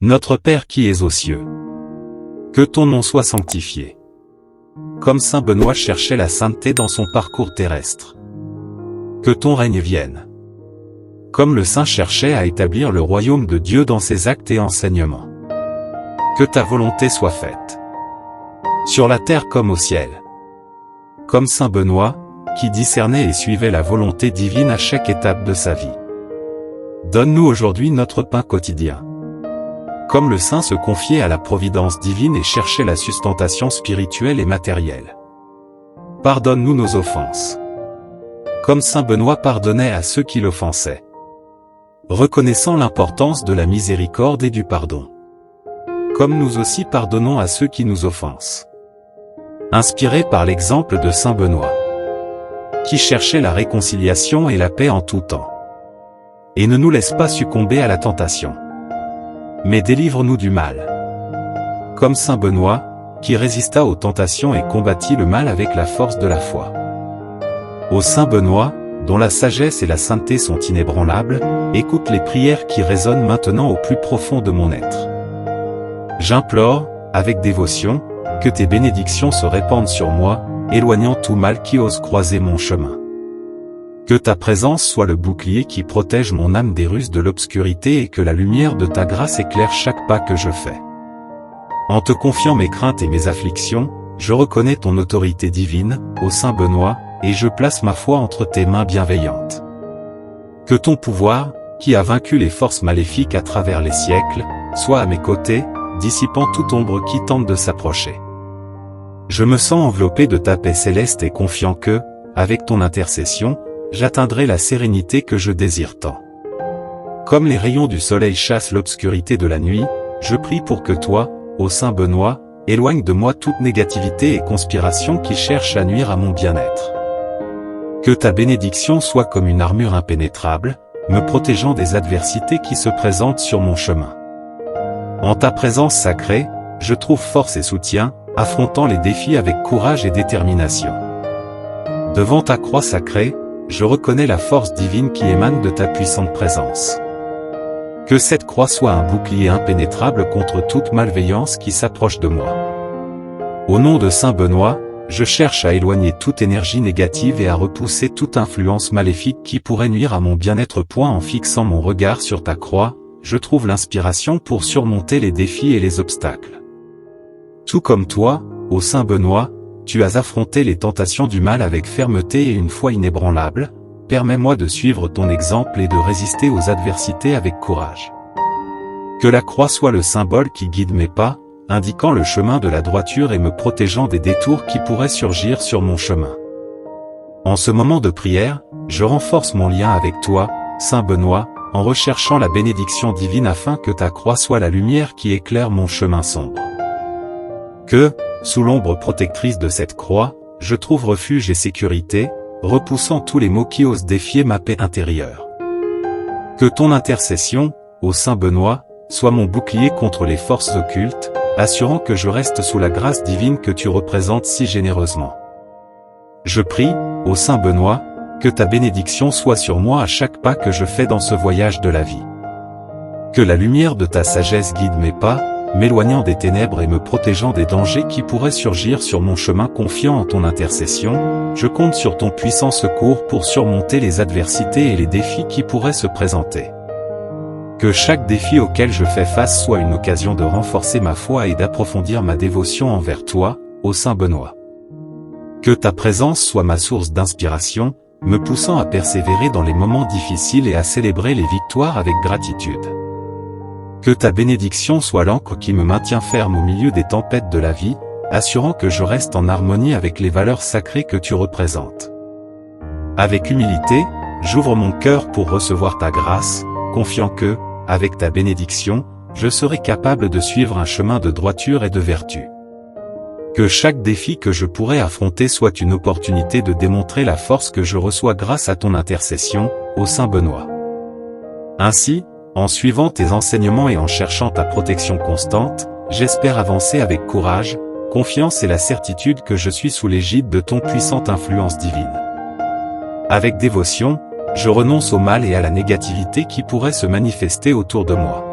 Notre Père qui es aux cieux. Que ton nom soit sanctifié. Comme saint Benoît cherchait la sainteté dans son parcours terrestre. Que ton règne vienne. Comme le saint cherchait à établir le royaume de Dieu dans ses actes et enseignements. Que ta volonté soit faite. Sur la terre comme au ciel. Comme saint Benoît, qui discernait et suivait la volonté divine à chaque étape de sa vie. Donne-nous aujourd'hui notre pain quotidien. Comme le saint se confiait à la providence divine et cherchait la sustentation spirituelle et matérielle. Pardonne-nous nos offenses. Comme saint Benoît pardonnait à ceux qui l'offensaient. Reconnaissant l'importance de la miséricorde et du pardon. Comme nous aussi pardonnons à ceux qui nous offensent. Inspiré par l'exemple de saint Benoît. Qui cherchait la réconciliation et la paix en tout temps. Et ne nous laisse pas succomber à la tentation. Mais délivre-nous du mal. Comme saint Benoît, qui résista aux tentations et combattit le mal avec la force de la foi. Ô saint Benoît, dont la sagesse et la sainteté sont inébranlables, écoute les prières qui résonnent maintenant au plus profond de mon être. J'implore, avec dévotion, que tes bénédictions se répandent sur moi, éloignant tout mal qui ose croiser mon chemin. Que ta présence soit le bouclier qui protège mon âme des ruses de l'obscurité et que la lumière de ta grâce éclaire chaque pas que je fais. En te confiant mes craintes et mes afflictions, je reconnais ton autorité divine, ô saint Benoît, et je place ma foi entre tes mains bienveillantes. Que ton pouvoir, qui a vaincu les forces maléfiques à travers les siècles, soit à mes côtés, dissipant toute ombre qui tente de s'approcher. Je me sens enveloppé de ta paix céleste et confiant que, avec ton intercession, j'atteindrai la sérénité que je désire tant. Comme les rayons du soleil chassent l'obscurité de la nuit, je prie pour que toi, ô saint Benoît, éloignes de moi toute négativité et conspiration qui cherche à nuire à mon bien-être. Que ta bénédiction soit comme une armure impénétrable, me protégeant des adversités qui se présentent sur mon chemin. En ta présence sacrée, je trouve force et soutien, affrontant les défis avec courage et détermination. Devant ta croix sacrée, je reconnais la force divine qui émane de ta puissante présence. Que cette croix soit un bouclier impénétrable contre toute malveillance qui s'approche de moi. Au nom de saint Benoît, je cherche à éloigner toute énergie négative et à repousser toute influence maléfique qui pourrait nuire à mon bien-être. En fixant mon regard sur ta croix, je trouve l'inspiration pour surmonter les défis et les obstacles. Tout comme toi, ô saint Benoît, tu as affronté les tentations du mal avec fermeté et une foi inébranlable, permets-moi de suivre ton exemple et de résister aux adversités avec courage. Que la croix soit le symbole qui guide mes pas, indiquant le chemin de la droiture et me protégeant des détours qui pourraient surgir sur mon chemin. En ce moment de prière, je renforce mon lien avec toi, saint Benoît, en recherchant la bénédiction divine afin que ta croix soit la lumière qui éclaire mon chemin sombre. Que, sous l'ombre protectrice de cette croix, je trouve refuge et sécurité, repoussant tous les maux qui osent défier ma paix intérieure. Que ton intercession, ô saint Benoît, soit mon bouclier contre les forces occultes, assurant que je reste sous la grâce divine que tu représentes si généreusement. Je prie, ô saint Benoît, que ta bénédiction soit sur moi à chaque pas que je fais dans ce voyage de la vie. Que la lumière de ta sagesse guide mes pas, m'éloignant des ténèbres et me protégeant des dangers qui pourraient surgir sur mon chemin. Confiant en ton intercession, je compte sur ton puissant secours pour surmonter les adversités et les défis qui pourraient se présenter. Que chaque défi auquel je fais face soit une occasion de renforcer ma foi et d'approfondir ma dévotion envers toi, ô saint Benoît. Que ta présence soit ma source d'inspiration, me poussant à persévérer dans les moments difficiles et à célébrer les victoires avec gratitude. Que ta bénédiction soit l'ancre qui me maintient ferme au milieu des tempêtes de la vie, assurant que je reste en harmonie avec les valeurs sacrées que tu représentes. Avec humilité, j'ouvre mon cœur pour recevoir ta grâce, confiant que, avec ta bénédiction, je serai capable de suivre un chemin de droiture et de vertu. Que chaque défi que je pourrai affronter soit une opportunité de démontrer la force que je reçois grâce à ton intercession, ô saint Benoît. Ainsi, en suivant tes enseignements et en cherchant ta protection constante, j'espère avancer avec courage, confiance et la certitude que je suis sous l'égide de ton puissante influence divine. Avec dévotion, je renonce au mal et à la négativité qui pourraient se manifester autour de moi.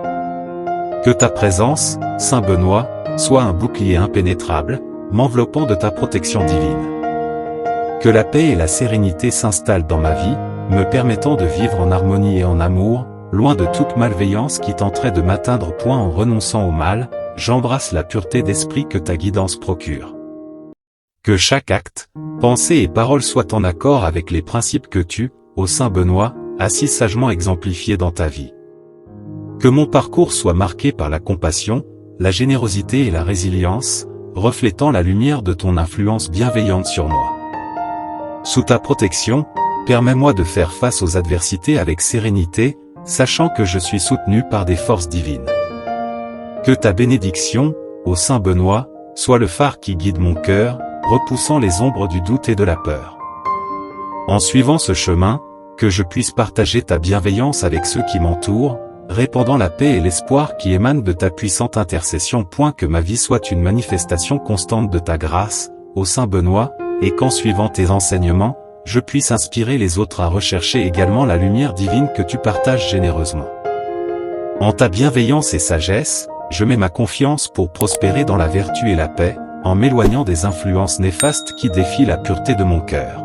Que ta présence, Saint Benoît, soit un bouclier impénétrable, m'enveloppant de ta protection divine. Que la paix et la sérénité s'installent dans ma vie, me permettant de vivre en harmonie et en amour, loin de toute malveillance qui tenterait de m'atteindre. En renonçant au mal, j'embrasse la pureté d'esprit que ta guidance procure. Que chaque acte, pensée et parole soit en accord avec les principes que tu, ô Saint Benoît, as si sagement exemplifiés dans ta vie. Que mon parcours soit marqué par la compassion, la générosité et la résilience, reflétant la lumière de ton influence bienveillante sur moi. Sous ta protection, permets-moi de faire face aux adversités avec sérénité, sachant que je suis soutenu par des forces divines. Que ta bénédiction, ô Saint Benoît, soit le phare qui guide mon cœur, repoussant les ombres du doute et de la peur. En suivant ce chemin, que je puisse partager ta bienveillance avec ceux qui m'entourent, répandant la paix et l'espoir qui émanent de ta puissante intercession. Que ma vie soit une manifestation constante de ta grâce, ô Saint Benoît, et qu'en suivant tes enseignements, je puisse inspirer les autres à rechercher également la lumière divine que tu partages généreusement. En ta bienveillance et sagesse, je mets ma confiance pour prospérer dans la vertu et la paix, en m'éloignant des influences néfastes qui défient la pureté de mon cœur.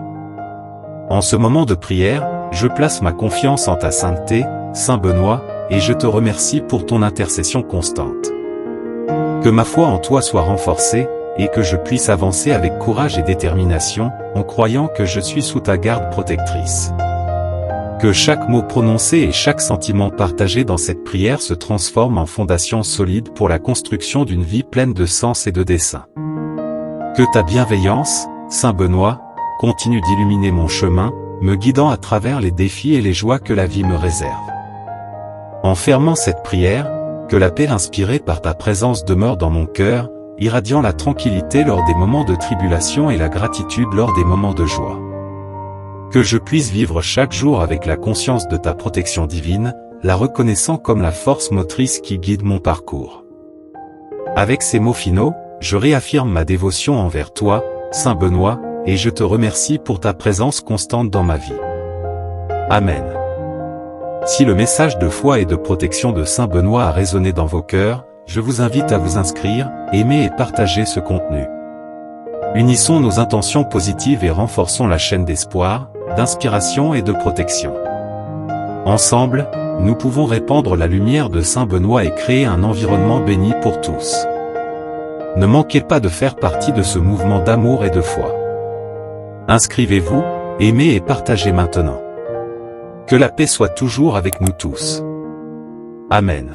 En ce moment de prière, je place ma confiance en ta sainteté, Saint Benoît, et je te remercie pour ton intercession constante. Que ma foi en toi soit renforcée, et que je puisse avancer avec courage et détermination, en croyant que je suis sous ta garde protectrice. Que chaque mot prononcé et chaque sentiment partagé dans cette prière se transforme en fondation solide pour la construction d'une vie pleine de sens et de dessein. Que ta bienveillance, Saint Benoît, continue d'illuminer mon chemin, me guidant à travers les défis et les joies que la vie me réserve. En fermant cette prière, que la paix inspirée par ta présence demeure dans mon cœur, irradiant la tranquillité lors des moments de tribulation et la gratitude lors des moments de joie. Que je puisse vivre chaque jour avec la conscience de ta protection divine, la reconnaissant comme la force motrice qui guide mon parcours. Avec ces mots finaux, je réaffirme ma dévotion envers toi, Saint Benoît, et je te remercie pour ta présence constante dans ma vie. Amen. Si le message de foi et de protection de Saint Benoît a résonné dans vos cœurs, je vous invite à vous inscrire, aimer et partager ce contenu. Unissons nos intentions positives et renforçons la chaîne d'espoir, d'inspiration et de protection. Ensemble, nous pouvons répandre la lumière de Saint Benoît et créer un environnement béni pour tous. Ne manquez pas de faire partie de ce mouvement d'amour et de foi. Inscrivez-vous, aimez et partagez maintenant. Que la paix soit toujours avec nous tous. Amen.